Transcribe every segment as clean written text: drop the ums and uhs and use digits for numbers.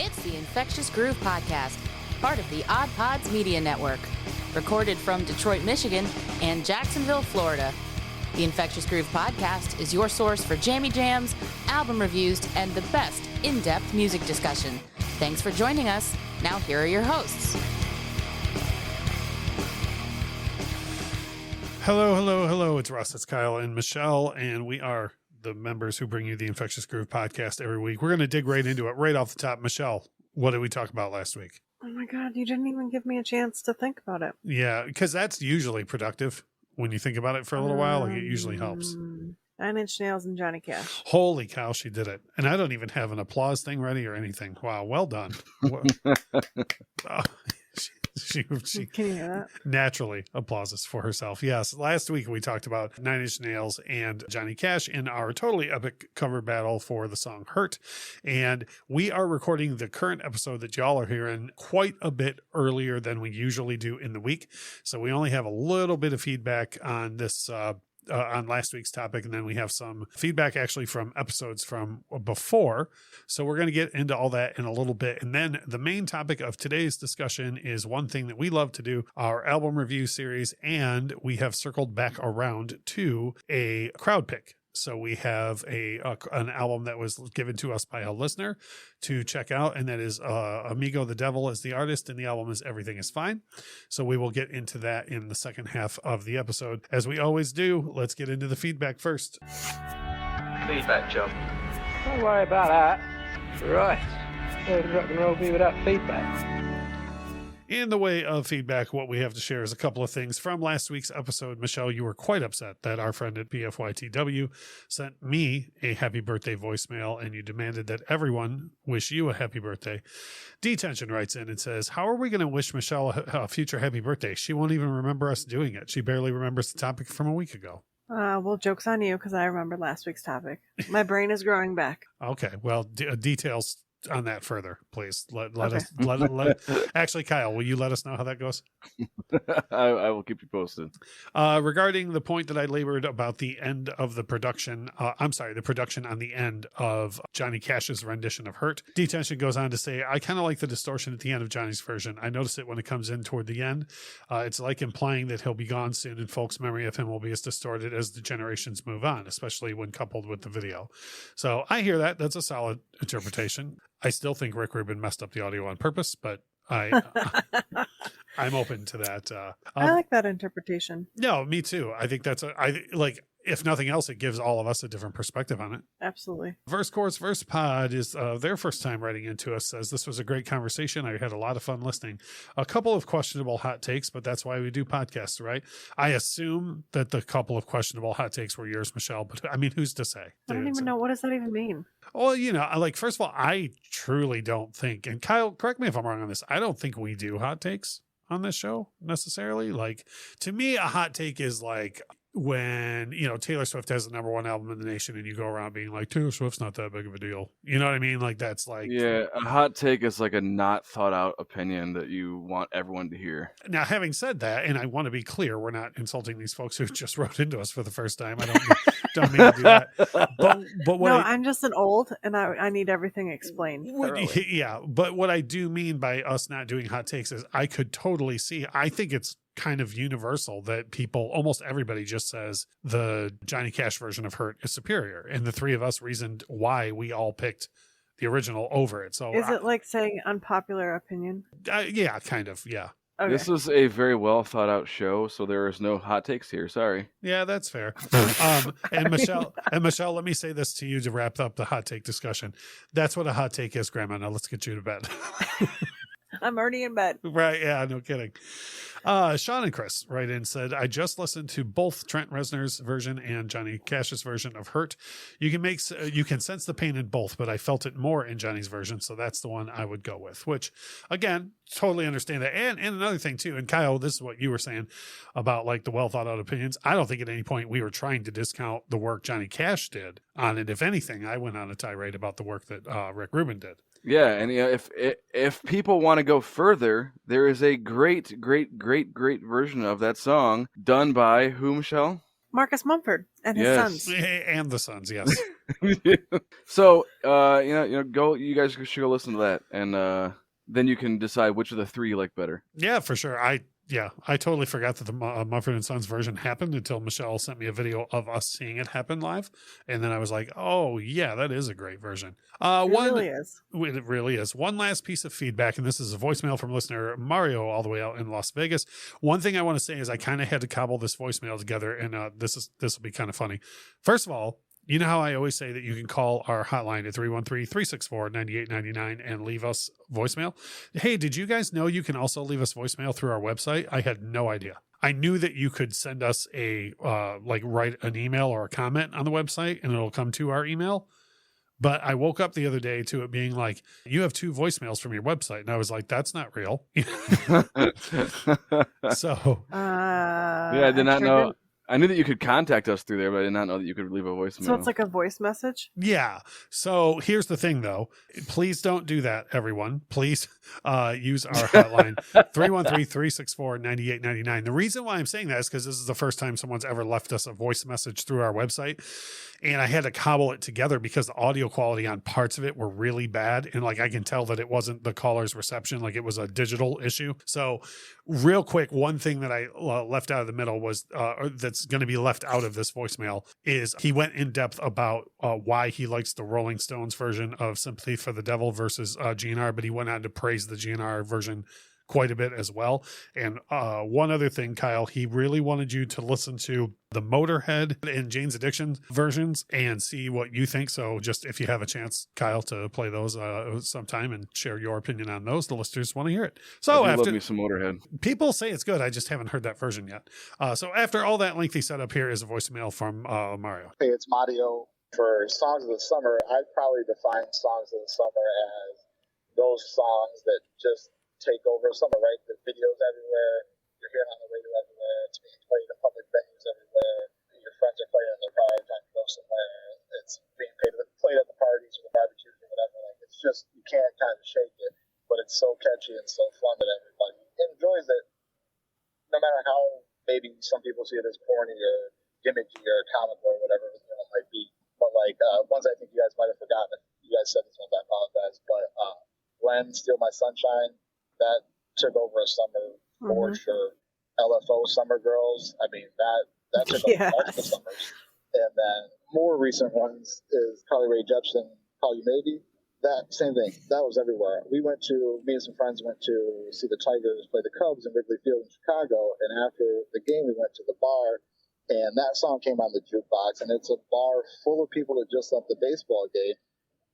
It's the Infectious Groove Podcast, part of the Odd Pods Media Network. Recorded from Detroit, Michigan, and Jacksonville, Florida. The Infectious Groove Podcast is your source for jammy jams, album reviews, and the best in-depth music discussion. Thanks for joining us. Now here are your hosts. Hello. It's Russ, it's Kyle, and Michelle, and we are the members who bring you the Infectious Groove Podcast every week. We're going to dig right into it, right off the top. Michelle, what did we talk about last week? Oh my God, you didn't even give me a chance to think about it. Yeah, because that's usually productive when you think about it for a little while. Like, it usually helps. 9 Inch Nails and Johnny Cash. Holy cow, she did it. And I don't even have an applause thing ready or anything. Wow, well done. She Can you hear that? Naturally applauses for herself. Yes, last week we talked about 9 Inch Nails and Johnny Cash in our totally epic cover battle for the song Hurt. And we are recording the current episode that y'all are hearing quite a bit earlier than we usually do in the week. So we only have a little bit of feedback on this on last week's topic, and then we have some feedback actually from episodes from before. So we're going to get into all that in a little bit. And then the main topic of today's discussion is one thing that we love to do, our album review series, and we have circled back around to a crowd pick. So we have an album that was given to us by a listener to check out, and that is Amigo The Devil is the artist, and the album is Everything Is Fine. So we will get into that in the second half of the episode. As we always do, let's get into the feedback first. Feedback, Joe. Don't worry about that. Right. Where would rock and roll be without feedback? In the way of feedback, what we have to share is a couple of things from last week's episode. Michelle, you were quite upset that our friend at PFYTW sent me a happy birthday voicemail, and you demanded that everyone wish you a happy birthday. Detention writes in and says, how are we going to wish Michelle a future happy birthday? She won't even remember us doing it. She barely remembers the topic from a week ago. Well, joke's on you because I remember last week's topic. My brain is growing back. Okay, well, details on that further, please. Let us actually, Kyle, will you let us know how that goes? I will keep you posted. Regarding the point that I labored about the end of the production, the production on the end of Johnny Cash's rendition of Hurt. Detention goes on to say, I kind of like the distortion at the end of Johnny's version. I notice it when it comes in toward the end. It's like implying that he'll be gone soon, and folks' memory of him will be as distorted as the generations move on, especially when coupled with the video. So I hear that. That's a solid interpretation. I still think Rick Rubin messed up the audio on purpose, but I'm open to that. I like that interpretation. No, me too. I think that's if nothing else, it gives all of us a different perspective on it. Absolutely. Verse Course Verse Pod is their first time writing into us, says this was a great conversation. I had a lot of fun listening. A couple of questionable hot takes, but that's why we do podcasts, right? I assume that the couple of questionable hot takes were yours, Michelle, but I mean, who's to say? I don't even know. What does that even mean? Well, first of all, I truly don't think, and Kyle, correct me if I'm wrong on this, I don't think we do hot takes on this show necessarily. Like, to me, a hot take is like when, Taylor Swift has the number one album in the nation and you go around being like, Taylor Swift's not that big of a deal. You know what I mean? Like, that's like... Yeah, a hot take is like a not thought out opinion that you want everyone to hear. Now, having said that, and I want to be clear, we're not insulting these folks who just wrote into us for the first time. I don't mean to do that. But what I'm just an old, and I need everything explained thoroughly. Yeah, but what I do mean by us not doing hot takes is I could totally see, I think it's kind of universal that almost everybody just says the Johnny Cash version of Hurt is superior. And the three of us reasoned why we all picked the original over it. So is it like saying unpopular opinion? Yeah, kind of. Yeah. Okay. This was a very well thought out show, so there is no hot takes here. Sorry. Yeah, that's fair. And Michelle, let me say this to you to wrap up the hot take discussion. That's what a hot take is, Grandma. Now let's get you to bed. I'm already in bed. Right. Yeah, no kidding. Sean and Chris write in, said, I just listened to both Trent Reznor's version and Johnny Cash's version of Hurt. You can sense the pain in both, but I felt it more in Johnny's version, so that's the one I would go with, which, again, totally understand that. And another thing, too, and Kyle, this is what you were saying about like the well thought out opinions. I don't think at any point we were trying to discount the work Johnny Cash did on it. If anything, I went on a tirade about the work that Rick Rubin did. Yeah, and if people want to go further, there is a great version of that song done by who, Michelle? Marcus Mumford and his Yes. sons. And the sons, yes. So, go. You guys should go listen to that, and then you can decide which of the three you like better. Yeah, for sure. I totally forgot that the Mumford and Sons version happened until Michelle sent me a video of us seeing it happen live. And then I was like, oh, yeah, that is a great version. It really is. It really is. One last piece of feedback, and this is a voicemail from listener Mario all the way out in Las Vegas. One thing I want to say is I kind of had to cobble this voicemail together, and this will be kind of funny. First of all, you know how I always say that you can call our hotline at 313-364-9899 and leave us voicemail? Hey, did you guys know you can also leave us voicemail through our website? I had no idea. I knew that you could send us write an email or a comment on the website and it'll come to our email. But I woke up the other day to it being like, you have 2 voicemails from your website. And I was like, that's not real. So. I did not know. I knew that you could contact us through there, but I did not know that you could leave a voicemail. So it's like a voice message? Yeah. So here's the thing, though. Please don't do that, everyone. Please use our hotline, 313-364-9899. The reason why I'm saying that is because this is the first time someone's ever left us a voice message through our website. And I had to cobble it together because the audio quality on parts of it were really bad. And I can tell that it wasn't the caller's reception, it was a digital issue. So real quick, one thing that I left out of the middle was, that's going to be left out of this voicemail is he went in depth about why he likes the Rolling Stones version of Sympathy for the Devil versus GNR, but he went on to praise the GNR version quite a bit as well. And one other thing, Kyle, he really wanted you to listen to the Motorhead and Jane's Addiction versions and see what you think. So just if you have a chance, Kyle, to play those sometime and share your opinion on those, the listeners want to hear it. So I love me some Motorhead. People say it's good. I just haven't heard that version yet. So after all that lengthy setup, here is a voicemail from Mario. Hey, it's Mario. For Songs of the Summer, I'd probably define Songs of the Summer as those songs that just take over summer, right? The videos everywhere, you're hearing on the radio everywhere, it's being played in public venues everywhere, your friends are playing in their car trying to go somewhere, it's being played at the parties or the barbecues or whatever. It's just, you can't kind of shake it, but it's so catchy and so fun that everybody enjoys it, no matter how maybe some people see it as corny or gimmicky or comical or whatever it might be. But ones I think you guys might have forgotten, if you guys said this one, I apologize, but Glenn, Steal My Sunshine, that took over a summer for sure. LFO, Summer Girls, I mean, that took over multiple summers. And then more recent ones is Carly Rae Jepsen, Call You Maybe. That same thing, that was everywhere. Me and some friends went to see the Tigers play the Cubs in Wrigley Field in Chicago, and after the game we went to the bar, and that song came on the jukebox, and it's a bar full of people that just left the baseball game.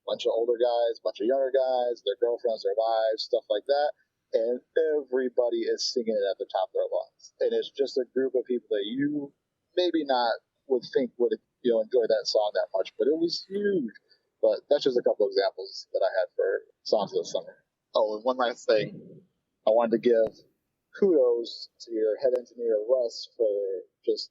Bunch of older guys, bunch of younger guys, their girlfriends, their wives, stuff like that. And everybody is singing it at the top of their lungs. And it's just a group of people that you maybe not would think would enjoy that song that much, but it was huge. But that's just a couple of examples that I had for Songs of the Summer. Oh, and one last thing. I wanted to give kudos to your head engineer, Russ, for just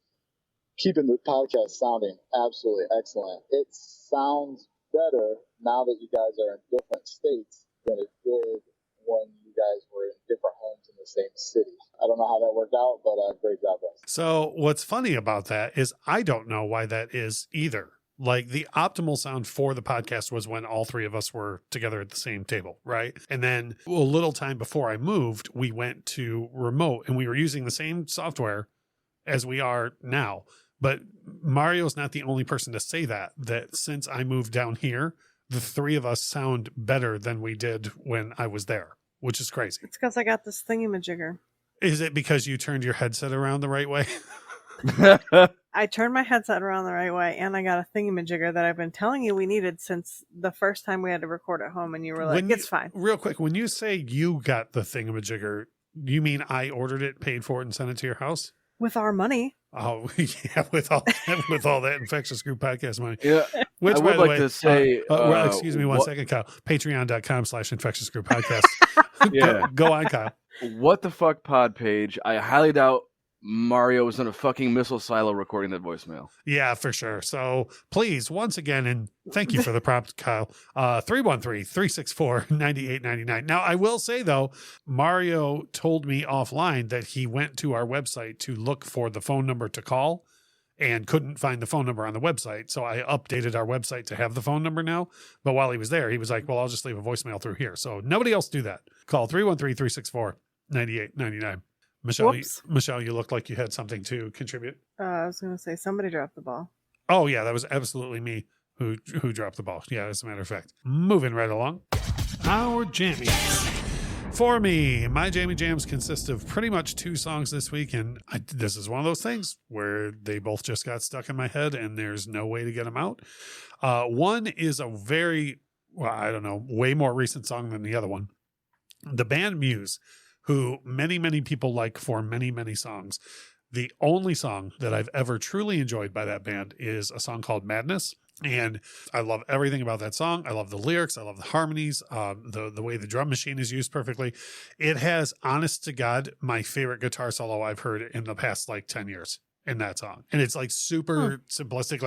keeping the podcast sounding absolutely excellent. It sounds better now that you guys are in different states than it did when you guys were in different homes in the same city. I don't know how that worked out, but great job, guys. So what's funny about that is I don't know why that is either. The optimal sound for the podcast was when all 3 of us were together at the same table, right? And then a little time before I moved, we went to remote and we were using the same software as we are now. But Mario's not the only person to say that since I moved down here, the 3 of us sound better than we did when I was there, which is crazy. It's because I got this thingamajigger. Is it because you turned your headset around the right way? I turned my headset around the right way, and I got a thingamajigger that I've been telling you we needed since the first time we had to record at home, and you were like, it's fine. Real quick, when you say you got the thingamajigger, you mean I ordered it, paid for it, and sent it to your house? With our money. Oh, yeah, with all that Infectious Group podcast money. Yeah. Which, I would like to say... excuse me one second, Kyle. Patreon.com/Infectious Group podcast. Yeah. Go on, Kyle. What the fuck pod page? I highly doubt Mario was in a fucking missile silo recording that voicemail. Yeah, for sure. So please, once again, and thank you for the prompt, Kyle, 313-364-9899. Now, I will say, though, Mario told me offline that he went to our website to look for the phone number to call, and couldn't find the phone number on the website. So I updated our website to have the phone number now. But while he was there, he was like, well, I'll just leave a voicemail through here. So nobody else do that. Call 313-364-9899. Michelle, you looked like you had something to contribute. I was going to say somebody dropped the ball. Oh, yeah, that was absolutely me who dropped the ball. Yeah, as a matter of fact. Moving right along. Our jammies. For me, my jammy jams consist of pretty much 2 songs this week, and this is one of those things where they both just got stuck in my head, and there's no way to get them out. One is a very, way more recent song than the other one. The band Muse, who many, many people like for many, many songs. The only song that I've ever truly enjoyed by that band is a song called Madness. And I love everything about that song. I love the lyrics. I love the harmonies, the way the drum machine is used perfectly. It has, honest to God, my favorite guitar solo I've heard in the past 10 years in that song. And it's super simplistic.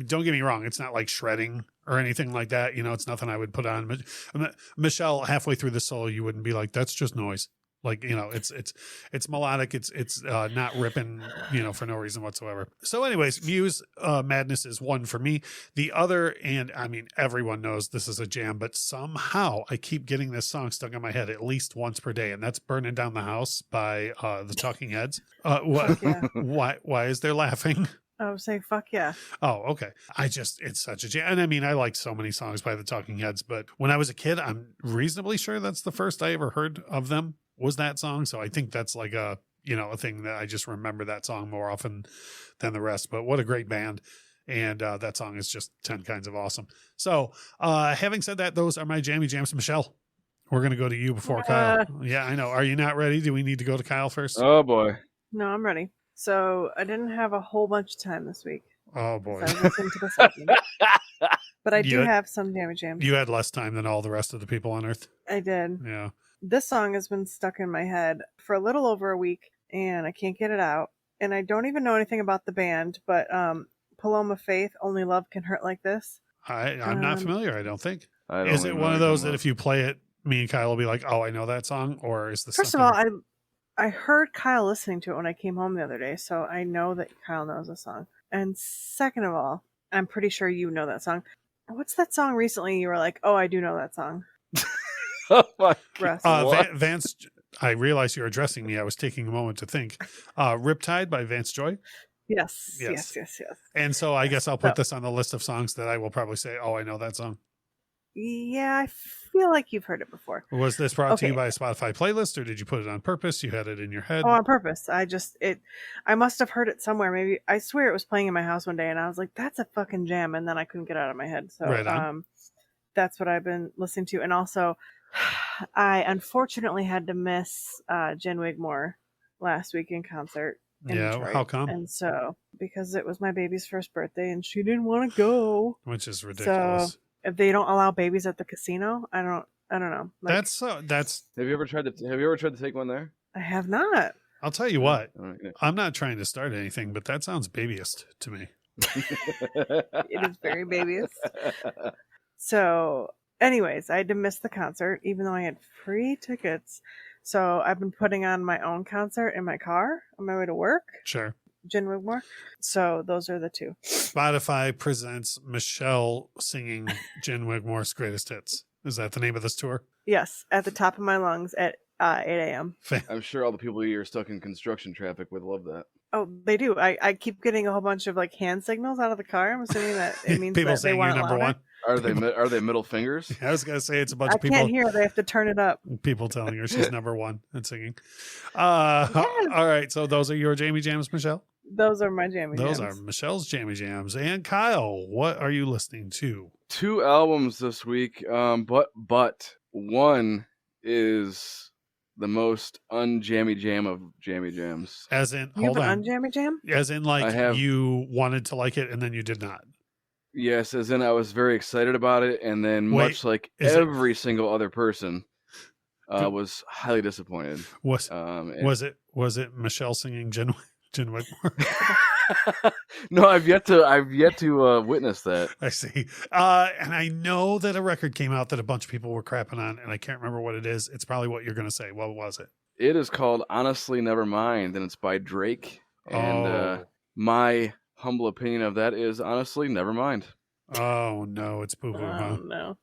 Don't get me wrong. It's not like shredding or anything like that. It's nothing I would put on. Michelle, halfway through the solo, you wouldn't be like, that's just noise. It's melodic. It's not ripping, for no reason whatsoever. So anyways, Muse, Madness is one for me. The other, and I mean, everyone knows this is a jam, but somehow I keep getting this song stuck in my head at least once per day. And that's Burning Down the House by the Talking Heads. Yeah. Why is there laughing? I would say, fuck yeah. Oh, okay. It's such a jam. And I mean, I like so many songs by the Talking Heads, but when I was a kid, I'm reasonably sure that's the first I ever heard of them was that song. So I think that's a thing that I just remember that song more often than the rest. But what a great band. And that song is just 10 kinds of awesome. So having said that, those are my jammy jams. Michelle, we're going to go to you before Kyle. Yeah, I know. Are you not ready? Do we need to go to Kyle first? Oh, boy. No, I'm ready. So I didn't have a whole bunch of time this week. Oh, boy. So I was listening to the second. But I do have some jammy jams. You had less time than all the rest of the people on Earth. I did. Yeah. This song has been stuck in my head for a little over a week, and I can't get it out. And I don't even know anything about the band, but Paloma Faith, Only Love Can Hurt Like This. I'm not familiar, I don't think. Is it one of those that if you play it, me and Kyle will be like, oh, I know that song? Or is this First of all, I heard Kyle listening to it when I came home the other day, so I know that Kyle knows the song. And second of all, I'm pretty sure you know that song. What's that song recently you were like, oh, I do know that song? Oh my God. Vance, I realized you're addressing me. I was taking a moment to think. Riptide by Vance Joy. Yes. And so I guess I'll put this on the list of songs that I will probably say, oh, I know that song. Yeah, I feel like you've heard it before. Was this brought to you by a Spotify playlist, or did you put it on purpose? You had it in your head? Oh, on purpose. I must have heard it somewhere. Maybe, I swear it was playing in my house one day, and I was like, that's a fucking jam, and then I couldn't get it out of my head. So that's what I've been listening to. And also, I unfortunately had to miss Jen Wigmore last week in concert. Detroit. How come? And so, because it was my baby's first birthday, and she didn't want to go. Which is ridiculous. So, if they don't allow babies at the casino, I don't know. That's. Have you ever tried to take one there? I have not. I'll tell you what. I'm not trying to start anything, but that sounds babyist to me. It is very babyist. So, anyways, I had to miss the concert, even though I had free tickets. So I've been putting on my own concert in my car on my way to work. Sure. Jen Wigmore. So those are the two. Spotify presents Michelle singing Jen Wigmore's greatest hits. Is that the name of this tour? Yes, at the top of my lungs at 8 a.m. I'm sure all the people who are stuck in construction traffic would love that. Oh, they do. I keep getting a whole bunch of hand signals out of the car. I'm assuming that it means people that saying they want you're number one. Are they middle fingers? I was gonna say it's a bunch of people. I can't hear. They have to turn it up. People telling her she's number one and singing. Yes. All right. So those are your jammy jams, Michelle. Those are my jammy jams. Those are Michelle's jammy jams. And Kyle, what are you listening to? 2 albums this week, but one is the most unjammy jam of jammy jams. As in, you hold have on. an unjammy jam? As in, you wanted to like it and then you did not. Yes, as in I was very excited about it, and then much like every single other person, was highly disappointed. Was it Michelle singing Jen Wigmore? No, I've yet to witness that. I see. And I know that a record came out that a bunch of people were crapping on, and I can't remember what it is. It's probably what you're going to say. What was it? It is called Honestly Never Mind, and it's by Drake and my humble opinion of that is honestly, never mind. Oh no, it's boo boo. Huh? No.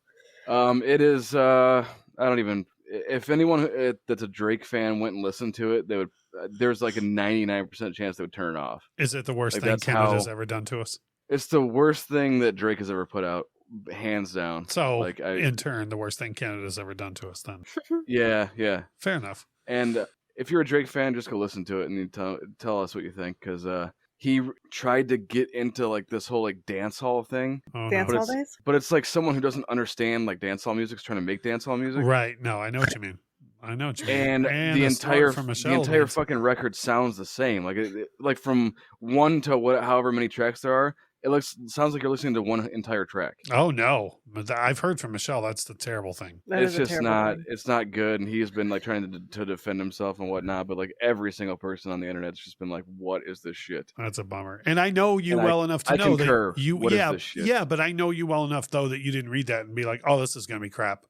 It is. I don't even. If anyone that's a Drake fan went and listened to it, they would. There's like a 99% chance they would turn it off. Is it the worst Like, thing that's Canada's how- ever done to us? It's the worst thing that Drake has ever put out, hands down. So, like, in turn, the worst thing Canada's ever done to us. Then, yeah. fair enough. And if you're a Drake fan, just go listen to it and you tell us what you think, because he tried to get into like this whole like dance hall thing. Oh, Dance no. hall days? But it's like someone who doesn't understand like dance hall music is trying to make dance hall music. Right? No, I know what you mean. And And the a entire story from the Michelle entire needs- fucking record sounds the same. Like like from one to however many tracks there are, sounds like you're listening to one entire track. Oh no, but I've heard from Michelle. That's the terrible thing. That It's is a just terrible not. thing. It's not good, and he's been like trying to defend himself and whatnot. But like every single person on the internet's just been like, "What is this shit?" That's a bummer. And I know you And well enough to I know concur. that you. What is yeah, this shit? yeah, but I know you well enough though that you didn't read that and be like, "Oh, this is going to be crap."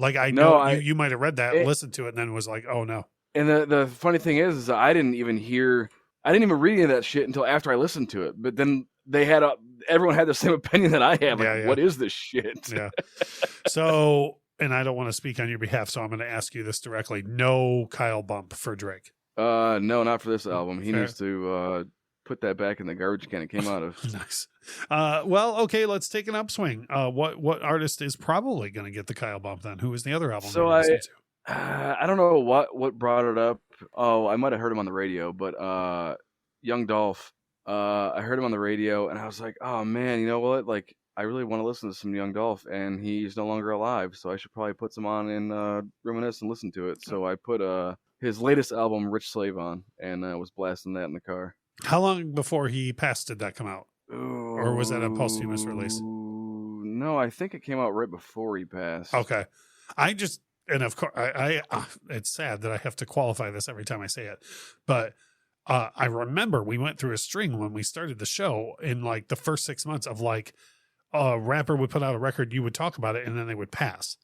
Like I No, know you might have read that, listened to it, and then was like, "Oh no." And the funny thing is that I didn't even read any of that shit until after I listened to it. But then everyone had the same opinion that I have. Like, Yeah. what is this shit? Yeah. So, and I don't want to speak on your behalf, so I'm going to ask you this directly. No Kyle bump for Drake. No, not for this album. He Fair. needs to put that back in the garbage can it came out of. Nice. Well, okay, let's take an upswing. What artist is probably going to get the Kyle bump then? Who is the other album? So you're listening to? I don't know what brought it up. Oh, I might have heard him on the radio, but Young Dolph. I heard him on the radio, and I was like, oh man, you know what? Like, I really want to listen to some Young Dolph, and he's no longer alive, so I should probably put some on and reminisce and listen to it. So I put his latest album, Rich Slave, on, and was blasting that in the car. How long before he passed did that come out? Or was that a posthumous release? No, I think it came out right before he passed. Okay. And of course, I it's sad that I have to qualify this every time I say it, but I remember we went through a string when we started the show in like the first 6 months of like a rapper would put out a record, you would talk about it, and then they would pass.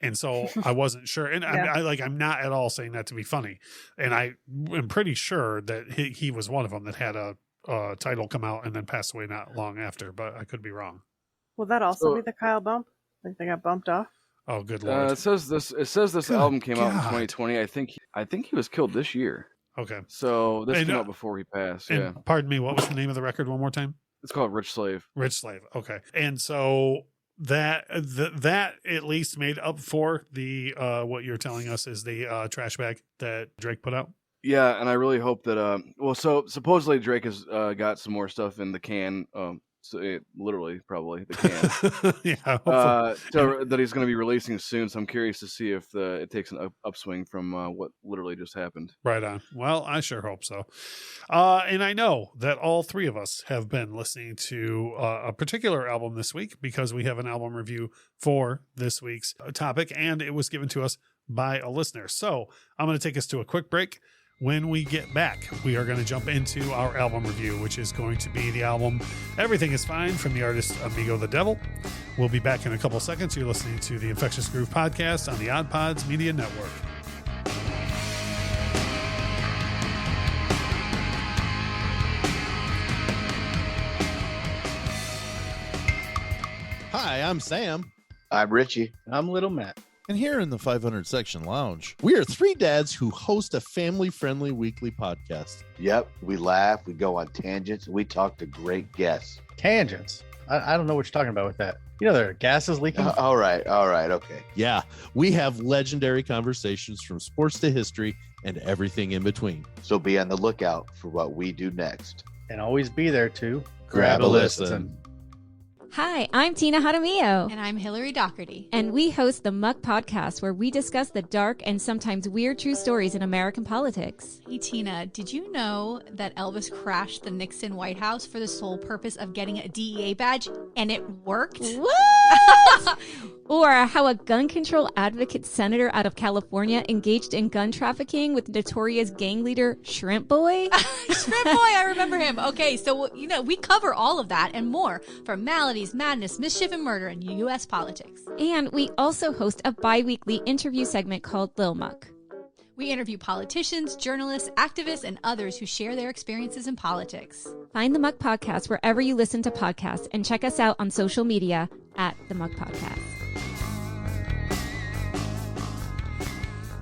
And so I wasn't sure. And I'm not at all saying that to be funny. And I am pretty sure that he was one of them that had a title come out and then passed away not long after, but I could be wrong. Will that also be the Kyle bump? Like they got bumped off? Oh, good Lord. It says this Good album came out in God. 2020. I think he was killed this year. Okay. So this And, came out before he passed. And Yeah. pardon me, what was the name of the record one more time? It's called Rich Slave. Rich Slave. Okay. And so that at least made up for the what you're telling us is the trash bag that Drake put out. Yeah, and I really hope that so supposedly Drake has got some more stuff in the can. Literally, probably the can. Yeah. So that he's going to be releasing soon. So I'm curious to see if it takes an upswing from what literally just happened. Right on. Well, I sure hope so. And I know that all three of us have been listening to a particular album this week because we have an album review for this week's topic, and it was given to us by a listener. So I'm going to take us to a quick break. When we get back, we are going to jump into our album review, which is going to be the album Everything Is Fine from the artist Amigo The Devil. We'll be back in a couple seconds. You're listening to the Infectious Groove podcast on the Odd Pods Media Network. Hi, I'm Sam. I'm Richie. I'm Little Matt. And here in the 500 Section Lounge, we are three dads who host a family-friendly weekly podcast. Yep, we laugh, we go on tangents, we talk to great guests. Tangents? I don't know what you're talking about with that. You know, there are gases leaking. All right, okay. Yeah, we have legendary conversations from sports to history and everything in between. So be on the lookout for what we do next. And always be there to grab a listen. Hi, I'm Tina Jaramillo. And I'm Hillary Doherty. And we host the Muck Podcast, where we discuss the dark and sometimes weird true stories in American politics. Hey, Tina, did you know that Elvis crashed the Nixon White House for the sole purpose of getting a DEA badge, and it worked? What? Or how a gun control advocate senator out of California engaged in gun trafficking with notorious gang leader Shrimp Boy? Shrimp Boy, I remember him. Okay, so, you know, we cover all of that and more from maladies, madness, mischief, and murder in U.S. politics. And we also host a bi-weekly interview segment called Lil Muck. We interview politicians, journalists, activists, and others who share their experiences in politics. Find the Muck Podcast wherever you listen to podcasts and check us out on social media at the Muck Podcast.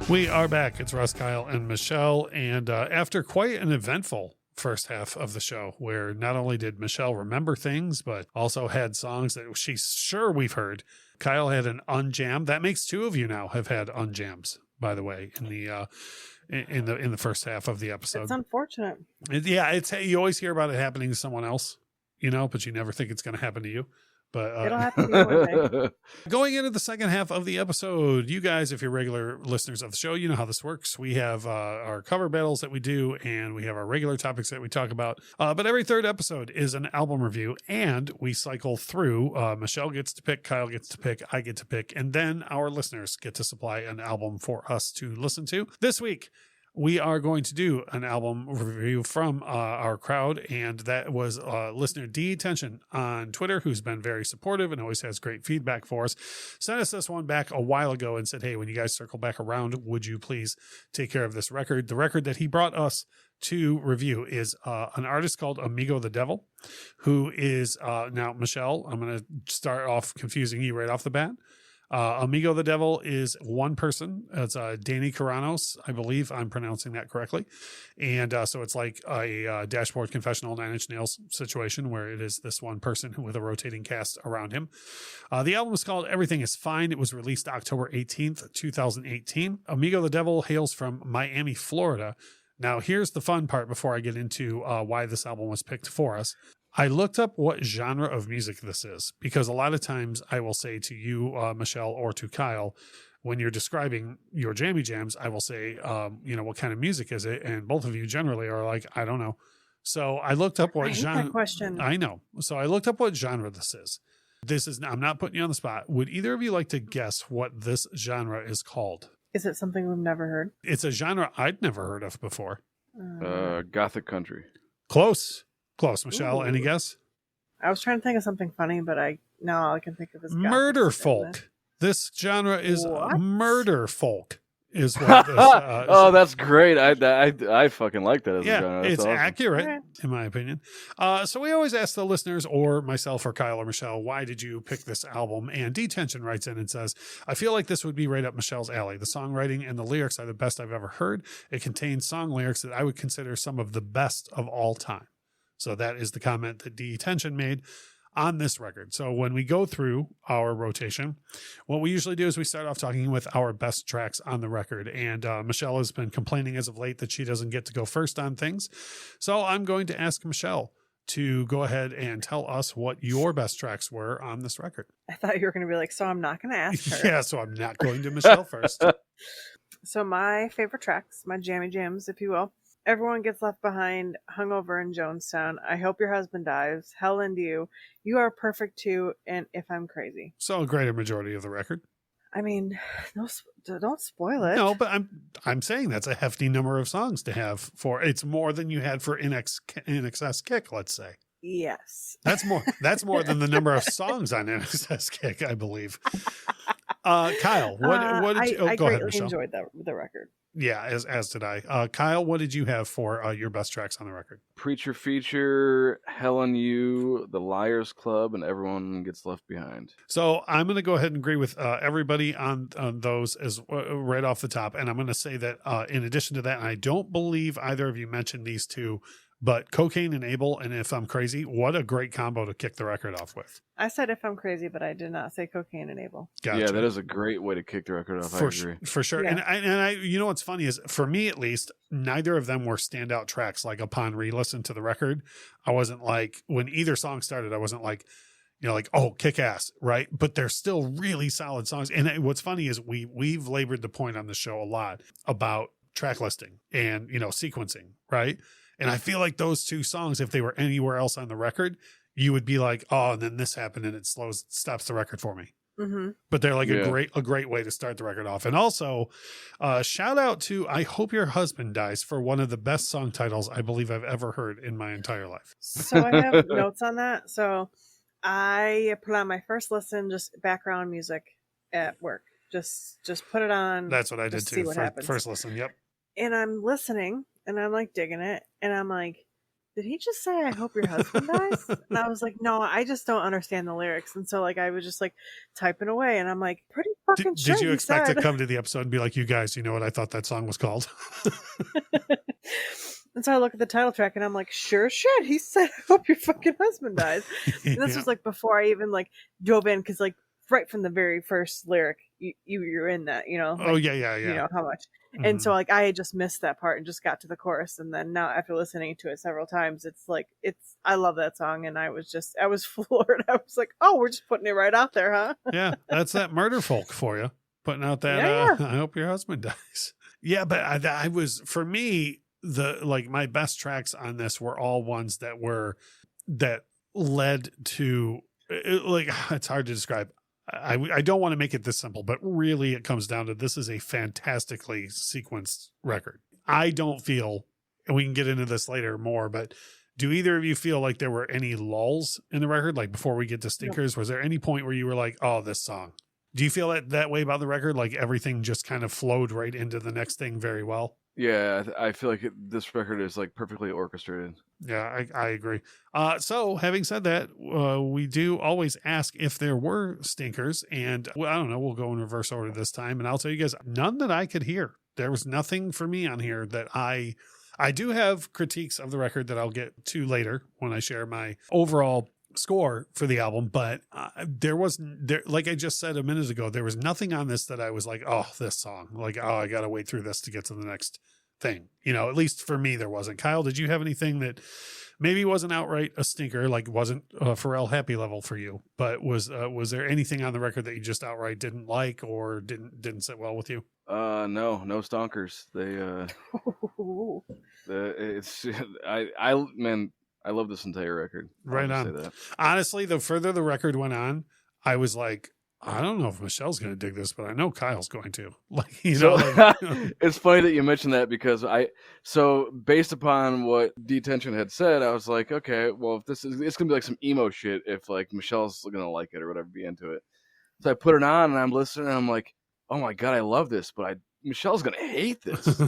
We are back. It's Russ, Kyle, and Michelle. And after quite an eventful first half of the show, where not only did Michelle remember things, but also had songs that she's sure we've heard. Kyle had an unjam. That makes two of you now have had unjams, by the way, in the first half of the episode. It's unfortunate. It's you always hear about it happening to someone else, but you never think it's going to happen to you. But it'll happen to you one day. Going into the second half of the episode, you guys, if you're regular listeners of the show, you know how this works. We have our cover battles that we do, and we have our regular topics that we talk about. But every third episode is an album review, and we cycle through. Michelle gets to pick, Kyle gets to pick, I get to pick, and then our listeners get to supply an album for us to listen to. This week, we are going to do an album review from our crowd, and that was listener D Tension on Twitter, who's been very supportive and always has great feedback for us. Sent us this one back a while ago and said, hey, when you guys circle back around, would you please take care of this record? The record that he brought us to review is an artist called Amigo The Devil, who is now, Michelle, I'm going to start off confusing you right off the bat. Amigo The Devil is one person. It's Danny Kiranos. I believe I'm pronouncing that correctly. And so it's like a Dashboard Confessional 9 Inch Nails situation where it is this one person with a rotating cast around him. The album is called Everything Is Fine. It was released October 18th, 2018. Amigo The Devil hails from Miami, Florida. Now, here's the fun part before I get into why this album was picked for us. I looked up what genre of music this is, because a lot of times I will say to you, Michelle, or to Kyle, when you're describing your jammy jams, I will say, what kind of music is it? And both of you generally are like, I don't know. So I looked up what genre. That question. I know. So I looked up what genre this is. I'm not putting you on the spot. Would either of you like to guess what this genre is called? Is it something we've never heard? It's a genre I'd never heard of before. Gothic country. Close, Michelle. Ooh. Any guess? I was trying to think of something funny, but now all I can think of is Murderfolk. This genre is Murderfolk. Is what this, that's great. I fucking like that as a genre. That's it's awesome. accurate in my opinion. So we always ask the listeners, or myself or Kyle or Michelle, why did you pick this album? And D-Tension writes in and says, I feel like this would be right up Michelle's alley. The songwriting and the lyrics are the best I've ever heard. It contains song lyrics that I would consider some of the best of all time. So that is the comment that D-Tension made on this record. So when we go through our rotation, what we usually do is we start off talking with our best tracks on the record. And Michelle has been complaining as of late that she doesn't get to go first on things. So I'm going to ask Michelle to go ahead and tell us what your best tracks were on this record. I thought you were going to be like, so I'm not going to ask her. Yeah, so I'm not going to Michelle first. So my favorite tracks, my jammy jams, if you will. Everyone Gets Left Behind, Hungover in Jonestown, I Hope Your Husband Dies, Hell and You, You Are Perfect Too, and If I'm Crazy. So a greater majority of the record. I mean, don't spoil it. No, but I'm saying that's a hefty number of songs to have for. It's more than you had for In Excess Kick, let's say. Yes. That's more than the number of songs on In Excess Kick, I believe. Kyle, what did you? I go ahead, greatly Michelle. enjoyed the record. Yeah, as did I. Kyle, what did you have for your best tracks on the record? Preacher Feature, Hell on You, The Liars Club, and Everyone Gets Left Behind. So I'm going to go ahead and agree with everybody on those as right off the top. And I'm going to say that in addition to that, and I don't believe either of you mentioned these two, but Cocaine and Abel and If I'm Crazy, what a great combo to kick the record off with. I said If I'm Crazy, but I did not say Cocaine and Abel. Gotcha. Yeah, that is a great way to kick the record off. I agree. For sure. Yeah. And I, you know what's funny is, for me at least, neither of them were standout tracks. Like upon re-listen to the record, I wasn't like, when either song started, I wasn't like, oh, kick ass, right? But they're still really solid songs. And what's funny is we've labored the point on the show a lot about track listing and, sequencing, right? And I feel like those two songs, if they were anywhere else on the record, you would be like, oh, and then this happened and it stops the record for me. Mm-hmm. But they're like a great way to start the record off. And also, shout out to I Hope Your Husband Dies for one of the best song titles I believe I've ever heard in my entire life. So I have notes on that. So I put on my first listen, just background music at work. Just put it on. That's what I did too. See what happens. First listen. Yep. And I'm listening and I'm like digging it. And I'm like, did he just say, I hope your husband dies? And I was like, no, I just don't understand the lyrics. And so like, I was just like typing away and I'm like, pretty fucking sure. Did you expect to come to the episode and be like, you guys, you know what I thought that song was called? And so I look at the title track and I'm like, sure shit. He said, I hope your fucking husband dies. And this was like before I even like dove in. Cause like right from the very first lyric, you're in that, you know? Like, oh yeah. You know how much. And so like I had just missed that part and just got to the chorus, and then now after listening to it several times, it's like I love that song, and I was floored. I was like, oh, we're just putting it right out there, huh? Yeah, that's that Murderfolk for you, putting out that I hope your husband dies. Yeah, but I was, for me, my best tracks on this were all ones that led to, it's hard to describe. I don't want to make it this simple, but really it comes down to, this is a fantastically sequenced record. I don't feel, and we can get into this later more, but do either of you feel like there were any lulls in the record? Like before we get to stinkers, was there any point where you were like, oh, this song? Do you feel that way about the record? Like everything just kind of flowed right into the next thing very well? Yeah, I feel like this record is like perfectly orchestrated. Yeah, I agree. So having said that, we do always ask if there were stinkers, and I don't know, we'll go in reverse order this time, and I'll tell you guys, none that I could hear. There was nothing for me on here that I do have critiques of the record that I'll get to later when I share my overall score for the album, but there like I just said a minute ago, there was nothing on this that I was like, oh, this song, like, oh, I gotta wait through this to get to the next thing, you know. At least for me there wasn't. Kyle, did you have anything that maybe wasn't outright a stinker, like wasn't Pharrell happy level for you, but was there anything on the record that you just outright didn't like or didn't sit well with you? No stonkers. I love this entire record. Right on. Say that. Honestly, the further the record went on, I was like, I don't know if Michelle's going to dig this, but I know Kyle's going to. Like, you know, it's funny that you mentioned that, because based upon what Detention had said, I was like, okay, well, if it's going to be like some emo shit if like Michelle's going to like it or whatever, be into it. So I put it on and I'm listening and I'm like, oh my God, I love this, but Michelle's going to hate this.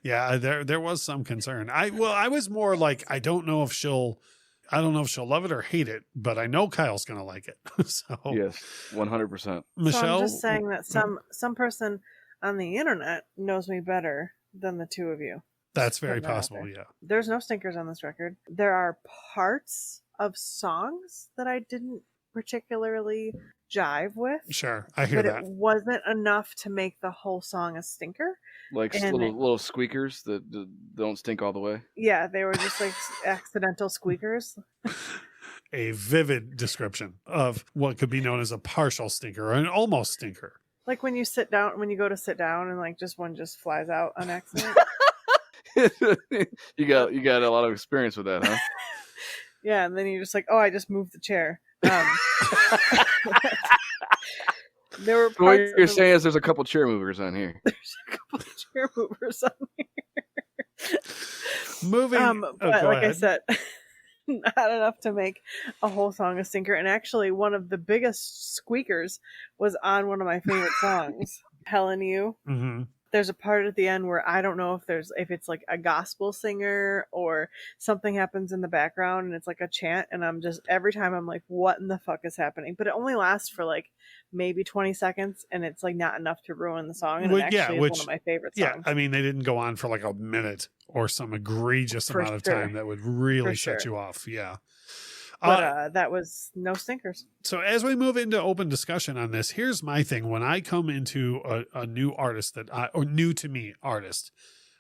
Yeah, there was some concern. I was more like, I don't know if she'll love it or hate it, but I know Kyle's going to like it. So yes, 100%. Michelle, so I'm just saying that some person on the internet knows me better than the two of you. That's very possible. Yeah. There's no stinkers on this record. There are parts of songs that I didn't particularly jive with. Sure, I hear that. But it wasn't enough to make the whole song a stinker. Like little squeakers that don't stink all the way. Yeah, they were just like accidental squeakers. A vivid description of what could be known as a partial stinker or an almost stinker. Like when you go to sit down and like one just flies out on accident. You got a lot of experience with that, huh? Yeah, and then you're just like, oh, I just moved the chair. There were what you're saying is there's a couple chair movers on here. There's a couple chair movers on here. Moving. But like ahead. I said, not enough to make a whole song a stinker. And actually, one of the biggest squeakers was on one of my favorite songs, "Helen You." Mm-hmm. There's a part at the end where I don't know if it's like a gospel singer or something happens in the background and it's like a chant, and I'm just, every time I'm like, what in the fuck is happening? But it only lasts for like maybe 20 seconds and it's like not enough to ruin the song. And it actually is one of my favorite songs. Yeah, I mean, they didn't go on for like a minute or some egregious amount of time that would really set you off. Yeah. But that was no stinkers. So as we move into open discussion on this, here's my thing. When I come into a new artist or new to me artist,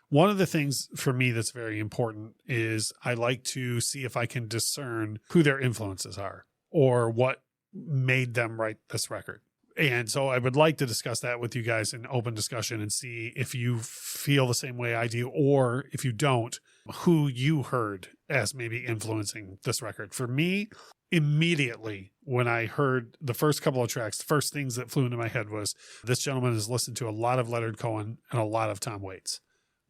one of the things for me that's very important is I like to see if I can discern who their influences are or what made them write this record. And so I would like to discuss that with you guys in open discussion and see if you feel the same way I do, or if you don't, who you heard as maybe influencing this record. For me, immediately when I heard the first couple of tracks, the first things that flew into my head was, this gentleman has listened to a lot of Leonard Cohen and a lot of Tom Waits.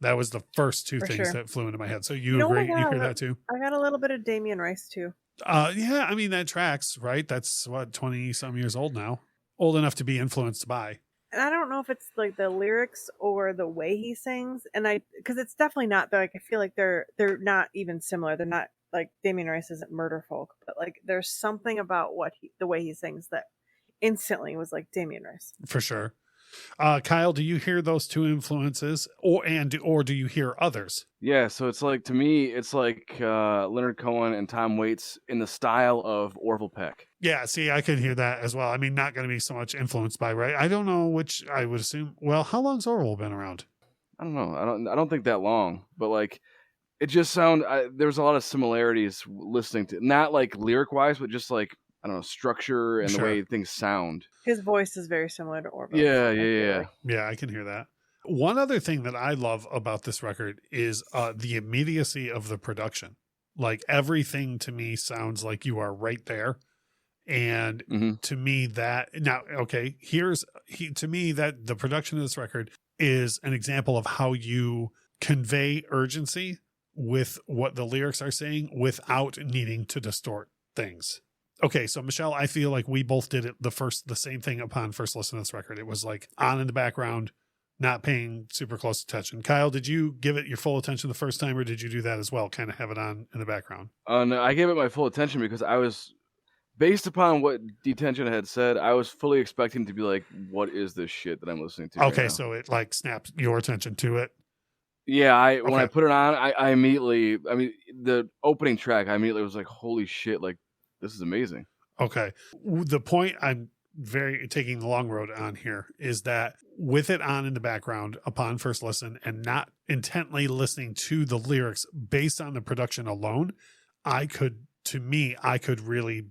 That was the first two things that flew into my head. So you agree? You hear that too? I got a little bit of Damien Rice too. Yeah, I mean, that tracks, right? That's 20 some years old now. Old enough to be influenced by. and I don't know if it's like the lyrics or the way he sings, and because it's definitely not like, I feel like they're not even similar. They're not like Damien Rice isn't Murderfolk, but like there's something about the way he sings that instantly was like Damien Rice. For sure. Kyle, do you hear those two influences, or do you hear others? Yeah, so it's like, to me, it's like Leonard Cohen and Tom Waits in the style of Orville Peck. Yeah, see, I could hear that as well. I mean, not going to be so much influenced by, right? I don't know which. I would assume. Well, how long's Orville been around? I don't know. I don't think that long, but like, it just there's a lot of similarities listening to, not like lyric wise, but just like, I don't know, structure and the way things sound. His voice is very similar to Orville. Yeah, I can hear that. One other thing that I love about this record is the immediacy of the production. Like, everything to me sounds like you are right there. And to me that to me that the production of this record is an example of how you convey urgency with what the lyrics are saying without needing to distort things. Okay, so Michelle, I feel like we both did it the same thing upon first listen to this record. It was like on in the background, not paying super close attention. Kyle, did you give it your full attention the first time, or did you do that as well? Kind of have it on in the background? No, I gave it my full attention because I was, based upon what Detention had said, I was fully expecting to be like, what is this shit that I'm listening to? Okay, right so it like snapped your attention to it. Yeah, when I put it on, I immediately, the opening track, I immediately was like, holy shit, like, this is amazing. Okay. The point I'm taking the long road on here is that with it on in the background upon first listen and not intently listening to the lyrics based on the production alone, I could really,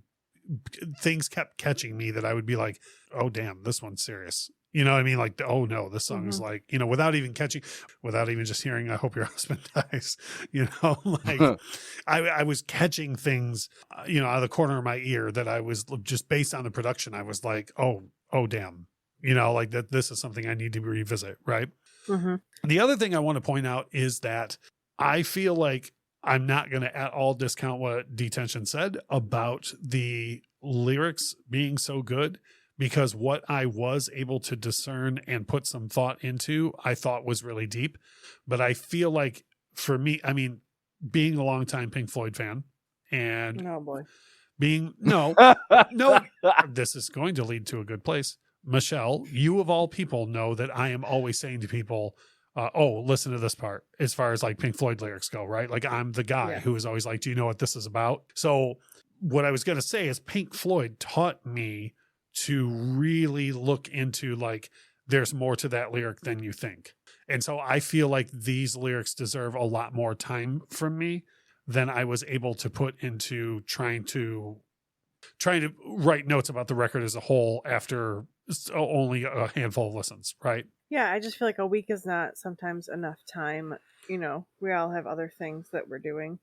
things kept catching me that I would be like, oh, damn, this one's serious. You know what I mean? Like, oh no, this song is like, without even just hearing, I hope your husband dies, like I was catching things, out of the corner of my ear that I was just based on the production. I was like, oh, damn, like that, this is something I need to revisit. Right. Mm-hmm. The other thing I want to point out is that I feel like I'm not going to at all discount what Detention said about the lyrics being so good, because what I was able to discern and put some thought into, I thought was really deep. But I feel like for me, I mean, being a longtime Pink Floyd fan and this is going to lead to a good place. Michelle, you of all people know that I am always saying to people, listen to this part as far as like Pink Floyd lyrics go, right? Like, I'm the guy who is always like, do you know what this is about? So what I was going to say is Pink Floyd taught me to really look into, like, there's more to that lyric than you think. And so I feel like these lyrics deserve a lot more time from me than I was able to put into trying to write notes about the record as a whole after only a handful of listens, right? Yeah, I just feel like a week is not sometimes enough time. We all have other things that we're doing.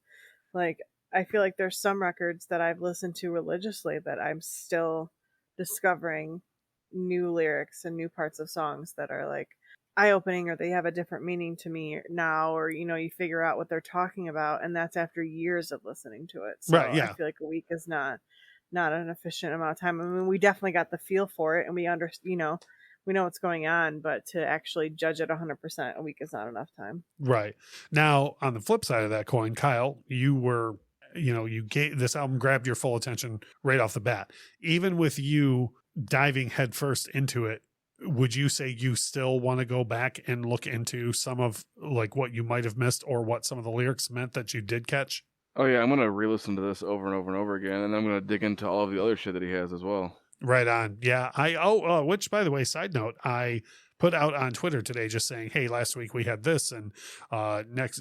Like, I feel like there's some records that I've listened to religiously that I'm still discovering new lyrics and new parts of songs that are like eye-opening, or they have a different meaning to me now, or you figure out what they're talking about, and that's after years of listening to it. So right, yeah. I feel like a week is not an efficient amount of time. I mean, we definitely got the feel for it, and we we know what's going on, but to actually judge it 100%, a week is not enough time. Right. Now, on the flip side of that coin, Kyle, you were this album grabbed your full attention right off the bat. Even with you diving headfirst into it, would you say you still want to go back and look into some of like what you might have missed, or what some of the lyrics meant that you did catch? Oh yeah, I'm going to re-listen to this over and over and over again, and I'm going to dig into all of the other shit that he has as well. Right on. Yeah. Which, by the way, side note, I put out on Twitter today just saying, hey, last week we had this, and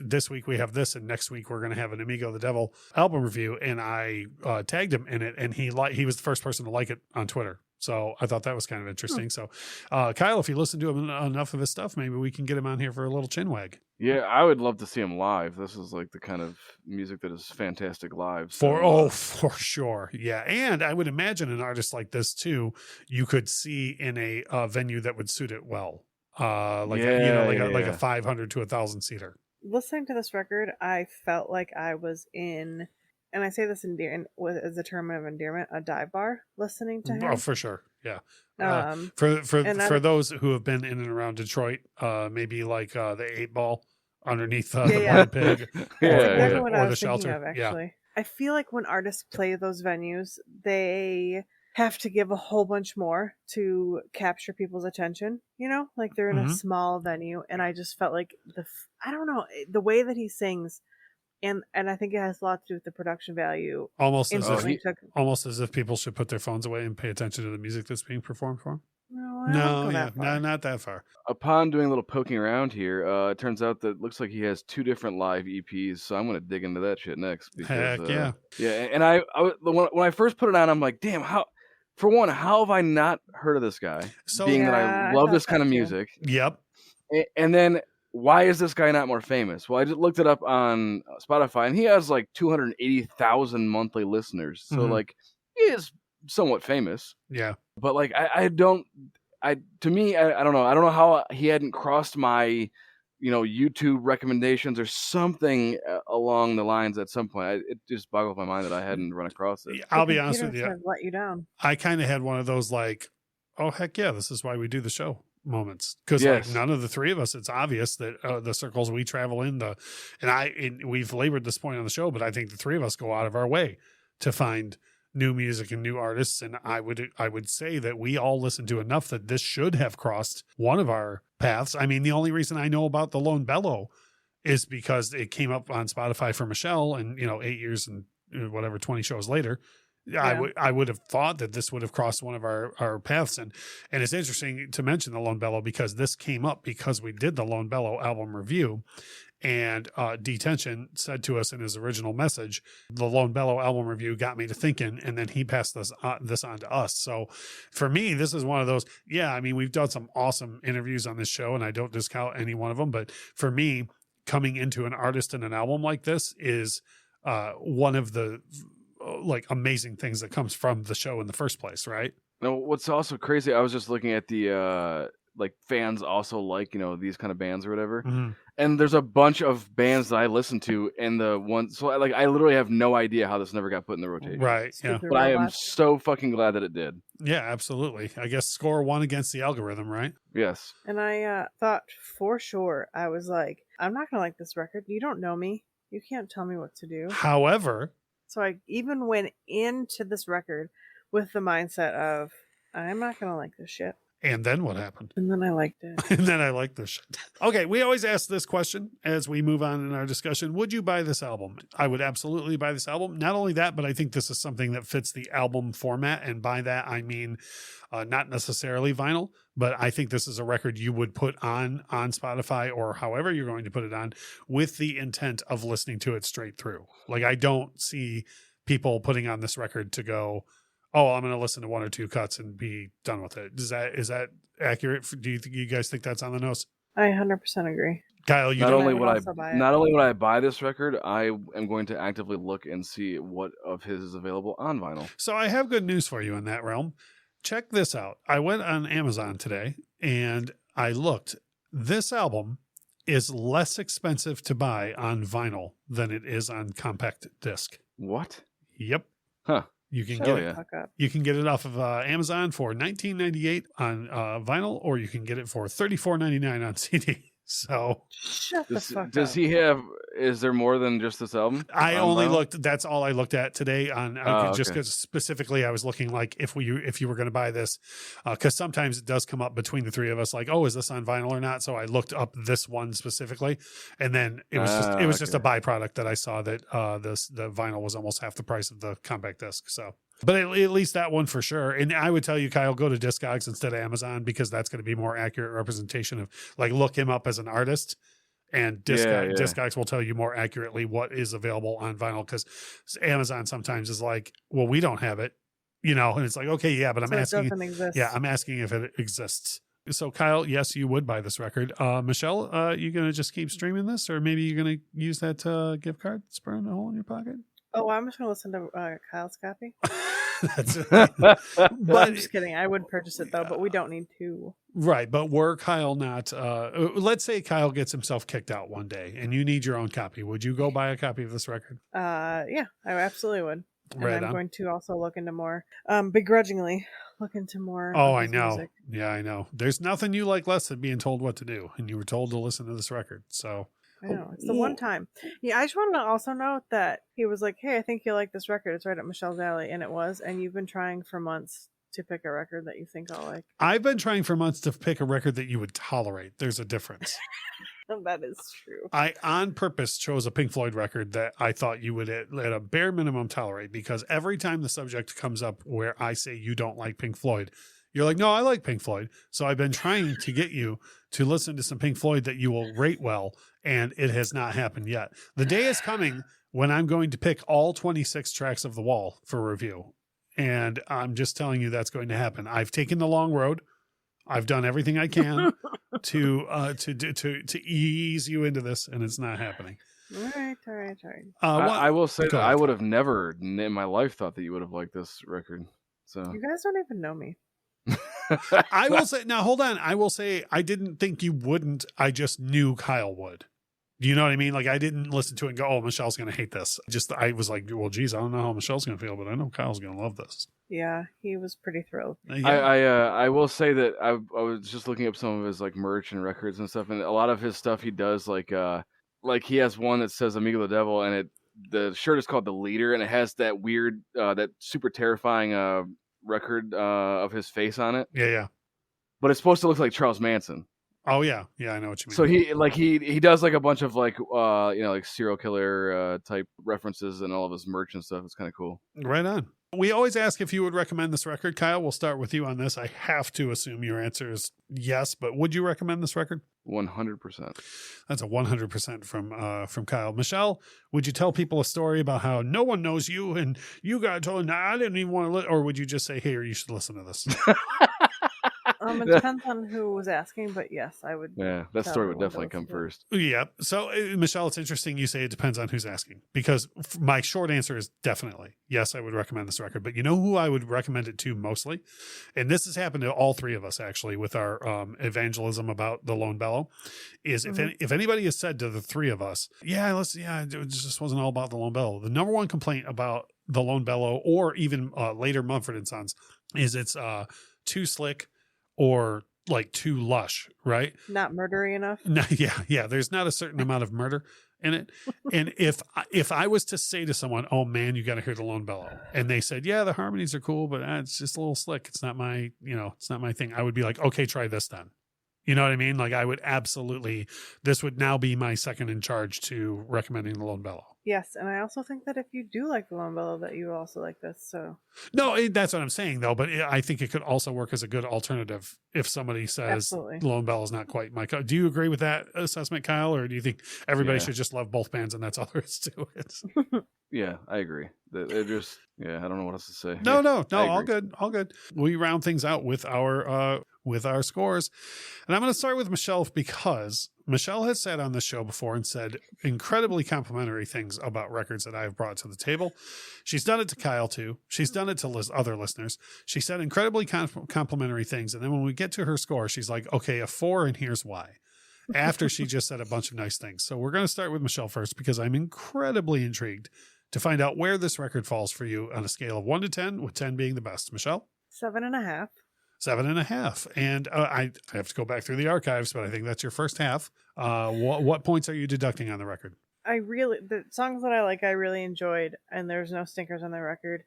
this week we have this, and next week we're going to have an Amigo the Devil album review, and I tagged him in it, and he was the first person to like it on Twitter. So I thought that was kind of interesting. So Kyle, if you listen to him enough of his stuff, maybe we can get him on here for a little chin wag. Yeah, I would love to see him live. This is like the kind of music that is fantastic live. So. For sure. Yeah. And I would imagine an artist like this too, you could see in a venue that would suit it well. Like a 500 to 1,000 seater. Listening to this record, I felt like I was and I say this as a term of endearment, a dive bar listening to him. Oh, for sure. Yeah. And For those who have been in and around Detroit, maybe like the 8 Ball underneath the Blind Pig, or the Shelter. Of, actually. I feel like when artists play those venues, they have to give a whole bunch more to capture people's attention, you know, like they're in a small venue. And I just felt like I don't know, the way that he sings, and I think it has a lot to do with the production value. Almost as if people should put their phones away and pay attention to the music that's being performed for them. No, not that far. Upon doing a little poking around here, it turns out that it looks like he has 2 different live EPs. So I'm going to dig into that shit next. Because, Heck yeah. Yeah. And when I first put it on, I'm like, damn, how have I not heard of this guy? So, being that I love this kind of music. Yep. And then why is this guy not more famous? Well, I just looked it up on Spotify, and he has like 280,000 monthly listeners. So like, he is somewhat famous. Yeah. But like, I don't know. I don't know how he hadn't crossed my, YouTube recommendations or something along the lines at some point. It just boggles my mind that I hadn't run across it. I'll be honest with you. Let you down. I kind of had one of those like, oh heck yeah, this is why we do the show moments, because like none of the three of us, it's obvious that the circles we travel in, and we've labored this point on the show, but I think the three of us go out of our way to find new music and new artists, and I would say that we all listen to enough that this should have crossed one of our paths. I mean, the only reason I know about the Lone Bellow is because it came up on Spotify for Michelle, and 8 years and whatever 20 shows later, I would have thought that this would have crossed one of our paths, and it's interesting to mention the Lone Bellow because this came up because we did the Lone Bellow album review. And Detention said to us in his original message, the Lone Bellow album review got me to thinking, and then he passed this on to us. So for me, this is one of those, I mean, we've done some awesome interviews on this show, and I don't discount any one of them. But for me, coming into an artist and an album like this is one of the like amazing things that comes from the show in the first place, right? No, what's also crazy, I was just looking at the like fans also like, these kind of bands or whatever. Mm-hmm. And there's a bunch of bands that I listen to, and the ones, so like I literally have no idea how this never got put in the rotation. Right. Yeah. But I am so fucking glad that it did. Yeah, absolutely. I guess score one against the algorithm, right? Yes. And I thought for sure, I was like, I'm not going to like this record. You don't know me. You can't tell me what to do. However. So I even went into this record with the mindset of, I'm not going to like this shit. And then what happened? And then I liked it. And then I liked this shit. Okay, we always ask this question as we move on in our discussion. Would you buy this album? I would absolutely buy this album. Not only that, but I think this is something that fits the album format. And by that, I mean not necessarily vinyl, but I think this is a record you would put on Spotify or however you're going to put it on with the intent of listening to it straight through. Like, I don't see people putting on this record to go, oh, I'm going to listen to one or two cuts and be done with it. Is that accurate? Do you guys think that's on the nose? I 100% agree. Kyle, you not only would I buy this record, I am going to actively look and see what of his is available on vinyl. So I have good news for you in that realm. Check this out. I went on Amazon today and I looked. This album is less expensive to buy on vinyl than it is on compact disc. What? Yep. Huh. You can get it off of Amazon for $19.98 on vinyl, or you can get it for $34.99 on CD. So does he have? Is there more than just this album? I only looked. That's all I looked at today on just because specifically I was looking like if you were going to buy this, because sometimes it does come up between the three of us like, oh, is this on vinyl or not? So I looked up this one specifically, and then it was just a byproduct that I saw that the vinyl was almost half the price of the compact disc. So. But at least that one for sure. And I would tell you, Kyle, go to Discogs instead of Amazon because that's going to be more accurate representation of, like, look him up as an artist. And Discogs will tell you more accurately what is available on vinyl because Amazon sometimes is like, well, we don't have it, and it's like, okay, yeah, but I'm asking. I'm asking if it exists. So, Kyle, yes, you would buy this record. Michelle, you going to just keep streaming this, or maybe you're going to use that gift card that's burning a hole in your pocket? Oh, I'm just going to listen to Kyle's copy. But I'm just kidding. I would purchase it though, but we don't need to. Right. But were Kyle not, let's say Kyle gets himself kicked out one day and you need your own copy. Would you go buy a copy of this record? Yeah, I absolutely would. And I'm going to also look into more, begrudgingly look into more. Oh, I know. Music. Yeah, I know. There's nothing you like less than being told what to do. And you were told to listen to this record. So I know. It's the one time. Yeah, I just want to also note that he was like, hey, I think you like this record. It's right up Michelle's alley. And it was. And you've been trying for months to pick a record that you think I'll like. I've been trying for months to pick a record that you would tolerate. There's a difference. That is true. I on purpose chose a Pink Floyd record that I thought you would at a bare minimum tolerate, because every time the subject comes up where I say you don't like Pink Floyd, you're like, no, I like Pink Floyd. So I've been trying to get you to listen to some Pink Floyd that you will rate well, and it has not happened yet. The day is coming when I'm going to pick all 26 tracks of The Wall for review. And I'm just telling you that's going to happen. I've taken the long road. I've done everything I can to ease you into this, and it's not happening. All right. I will say that I would have never in my life thought that you would have liked this record. So you guys don't even know me. I will say, now hold on. I will say I didn't think you wouldn't. I just knew Kyle would. Do you know what I mean? Like, I didn't listen to it and go, oh, Michelle's going to hate this. I was like, well, geez, I don't know how Michelle's going to feel, but I know Kyle's going to love this. Yeah, he was pretty thrilled. Yeah. I will say that I was just looking up some of his like merch and records and stuff, and a lot of his stuff he does like he has one that says Amigo the Devil, and the shirt is called The Leader, and it has that weird that super terrifying record of his face on it. Yeah. But it's supposed to look like Charles Manson. Oh yeah, I know what you mean. So he does like a bunch of like like serial killer type references and all of his merch and stuff. It's kind of cool. Right on. We always ask if you would recommend this record. Kyle, we'll start with you on this. I have to assume your answer is yes, but would you recommend this record? 100%. That's a 100% from Kyle. Michelle, would you tell people a story about how no one knows you and you got told, nah, I didn't even want to, or would you just say, hey, you should listen to this? It depends on who was asking, but yes, I would. Yeah, that story would definitely come first. Yeah. So, Michelle, it's interesting you say it depends on who's asking, because my short answer is definitely yes, I would recommend this record. But you know who I would recommend it to mostly? And this has happened to all three of us, actually, with our evangelism about the Lone Bellow, is if anybody has said to the three of us, it just wasn't all about the Lone Bellow. The number one complaint about the Lone Bellow, or even later Mumford & Sons, is it's too slick, or like too lush, right? Not murdery enough. No, yeah. There's not a certain amount of murder in it. And if I was to say to someone, oh man, you got to hear the Lone Bellow, and they said, yeah, the harmonies are cool, but it's just a little slick. It's not my thing. I would be like, okay, try this then. You know what I mean? Like, I would absolutely, this would now be my second in charge to recommending the Lone Bellow. Yes, and I also think that if you do like the Lone Bellow, that you also like this. So no, that's what I'm saying though. But I think it could also work as a good alternative if somebody says Lone Bellow is not quite my. Do you agree with that assessment, Kyle, or do you think everybody should just love both bands and that's all there is to it? Yeah, I agree. They're just I don't know what else to say. No, all good. We round things out with our scores, and I'm going to start with Michelle, because Michelle has sat on this show before and said incredibly complimentary things about records that I have brought to the table. She's done it to Kyle too. She's done it to other listeners. She said incredibly complimentary things, and then when we get to her score, she's like, okay, a 4, and here's why. After she just said a bunch of nice things. So we're going to start with Michelle first, because I'm incredibly intrigued to find out where this record falls for you on a scale of 1 to 10, with 10 being the best. Michelle? 7.5. 7.5. And I have to go back through the archives, but I think that's your first half. What points are you deducting on the record? The songs that I like, I really enjoyed, and there's no stinkers on the record.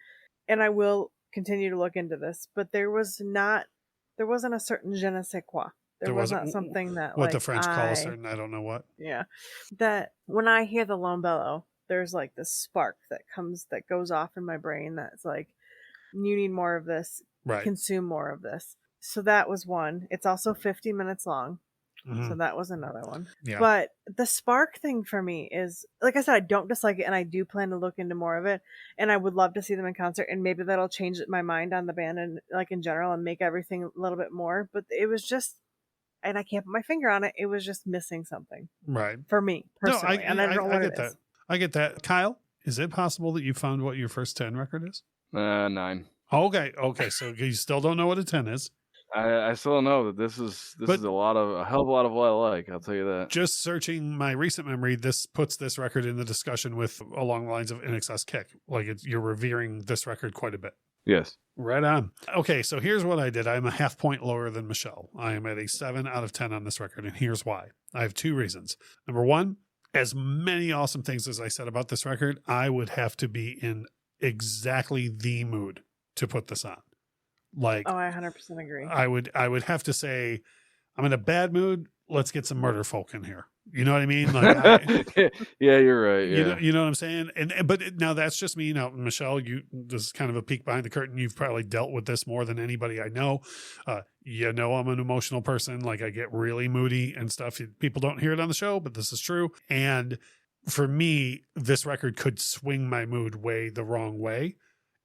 And I will continue to look into this, but there wasn't a certain je ne sais quoi. There was not something that what the French call a certain, I don't know what. Yeah. That when I hear the Lone Bellow, there's like this spark that goes off in my brain that's like, you need more of this, right? Consume more of this. So that was one. It's also 50 minutes long. Mm-hmm. So that was another one. Yeah. But the spark thing for me is, like I said, I don't dislike it, and I do plan to look into more of it, and I would love to see them in concert, and maybe that'll change my mind on the band and like in general and make everything a little bit more. But it was just, and I can't put my finger on it, it was just missing something. Right. For me personally. No, I get that. I get that. Kyle, is it possible that you found what your first 10 record is? 9. Okay. So you still don't know what a 10 is? I still don't know that this is a hell of a lot of what I like. I'll tell you that. Just searching my recent memory, this puts this record in the discussion with along the lines of In Excess Kick. Like you're revering this record quite a bit. Yes. Right on. Okay, so here's what I did. I'm a half point lower than Michelle. I am at a 7 out of 10 on this record, and here's why. I have 2 reasons. Number one, as many awesome things as I said about this record, I would have to be in exactly the mood to put this on. Like, I 100% agree. I would have to say, I'm in a bad mood. Let's get some Murderfolk in here. You know what I mean? Like, yeah, you're right. Yeah. You know what I'm saying? But now that's just me. Now, Michelle, this is kind of a peek behind the curtain. You've probably dealt with this more than anybody I know. I'm an emotional person. Like I get really moody and stuff. People don't hear it on the show, but this is true. And for me, this record could swing my mood way the wrong way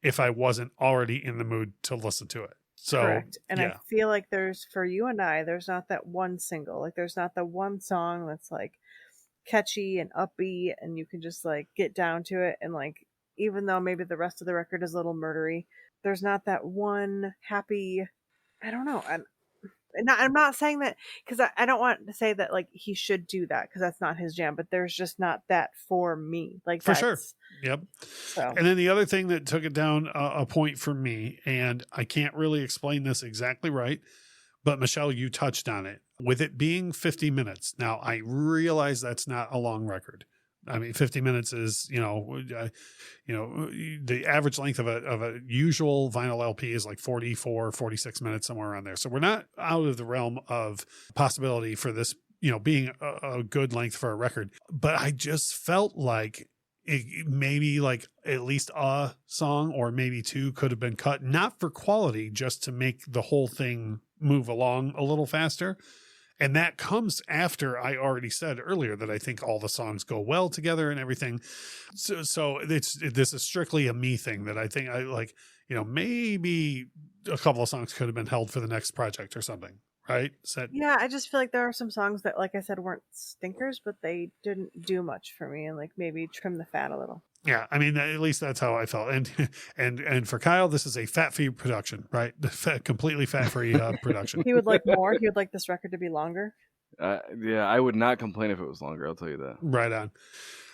if I wasn't already in the mood to listen to it. So, correct. And yeah. I feel like for you and I, there's not that one single. Like there's not the one song that's like catchy and upbeat and you can just like get down to it. And like, even though maybe the rest of the record is a little murdery, there's not that one happy, I don't know. I'm not saying that because I don't want to say that like he should do that because that's not his jam, but there's just not that for me. Like for sure. Yep. So. And then the other thing that took it down a point for me, and I can't really explain this exactly right, but Michelle, you touched on it with it being 50 minutes. Now I realize that's not a long record. I mean, 50 minutes is, the average length of a usual vinyl LP is like 44, 46 minutes, somewhere around there. So we're not out of the realm of possibility for this, being a good length for a record. But I just felt like maybe like at least a song or maybe 2 could have been cut, not for quality, just to make the whole thing move along a little faster. And that comes after I already said earlier that I think all the songs go well together and everything. So this is strictly a me thing that I think I like, maybe a couple of songs could have been held for the next project or something. Right. Yeah. I just feel like there are some songs that, like I said, weren't stinkers, but they didn't do much for me and like maybe trim the fat a little. Yeah, I mean, at least that's how I felt. And for Kyle, this is a fat-free production, right? Completely fat-free production. He would like more. He would like this record to be longer. Yeah, I would not complain if it was longer. I'll tell you that. Right on.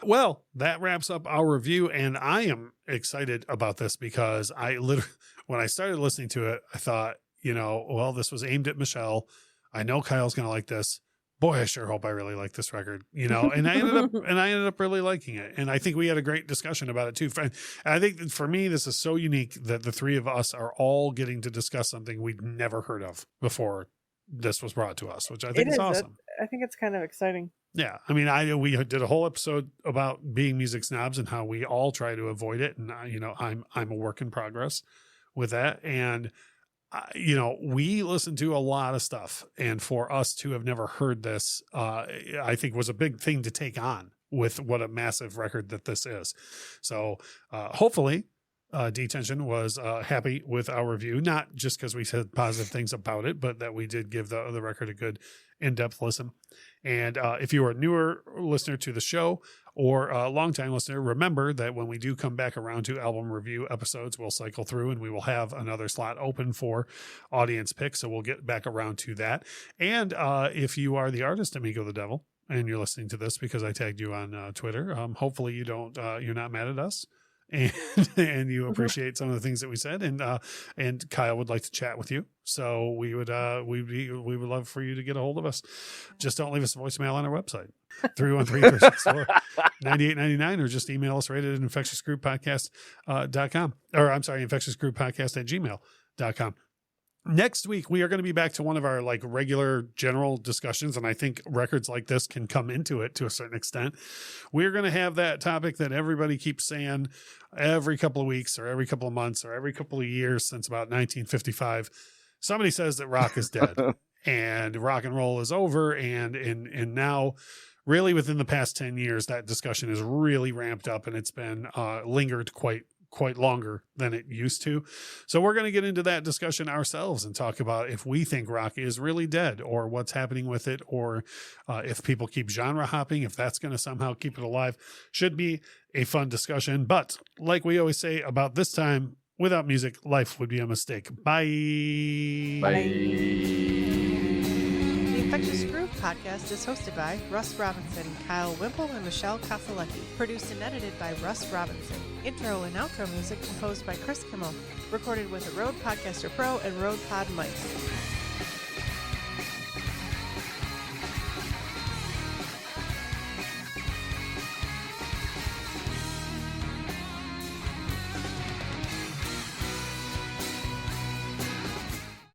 Well, that wraps up our review, and I am excited about this because when I started listening to it, I thought, this was aimed at Michelle. I know Kyle's going to like this. Boy, I sure hope I really like this record, and I ended up really liking it. And I think we had a great discussion about it too. And I think for me, this is so unique that the 3 of us are all getting to discuss something we'd never heard of before this was brought to us, which I think is awesome. I think it's kind of exciting. Yeah. I mean, we did a whole episode about being music snobs and how we all try to avoid it. And I'm a work in progress with that. And we listen to a lot of stuff, and for us to have never heard this, I think was a big thing to take on with what a massive record that this is. So hopefully Detention was happy with our review, not just because we said positive things about it, but that we did give the record a good in-depth listen. And if you are a newer listener to the show or a longtime listener, remember that when we do come back around to album review episodes, we'll cycle through and we will have another slot open for audience picks. So we'll get back around to that. And if you are the artist, Amigo the Devil, and you're listening to this because I tagged you on Twitter, hopefully you're not mad at us. And you appreciate some of the things that we said, and Kyle would like to chat with you. So we would love for you to get a hold of us. Just don't leave us a voicemail on our website, 313-364-9899, or just email us right at infectiousgrouppodcast.com. Or I'm sorry, infectiousgrouppodcast@gmail.com. Next week, we are going to be back to one of our like regular general discussions. And I think records like this can come into it to a certain extent. We're going to have that topic that everybody keeps saying every couple of weeks or every couple of months or every couple of years since about 1955. Somebody says that rock is dead and rock and roll is over. And now really within the past 10 years, that discussion is really ramped up and it's been lingered quite longer than it used to. So we're going to get into that discussion ourselves and talk about if we think rock is really dead or what's happening with it, or if people keep genre hopping, if that's going to somehow keep it alive. Should be a fun discussion. But like we always say about this time Without music, life would be a mistake. Bye. The Infectious Groove podcast is hosted by Russ Robinson, Kyle Wimple, and Michelle Casalecki. Produced and edited by Russ Robinson. Intro and outro music composed by Chris Kimmel. Recorded with a Rode Podcaster Pro and Rode Pod mics.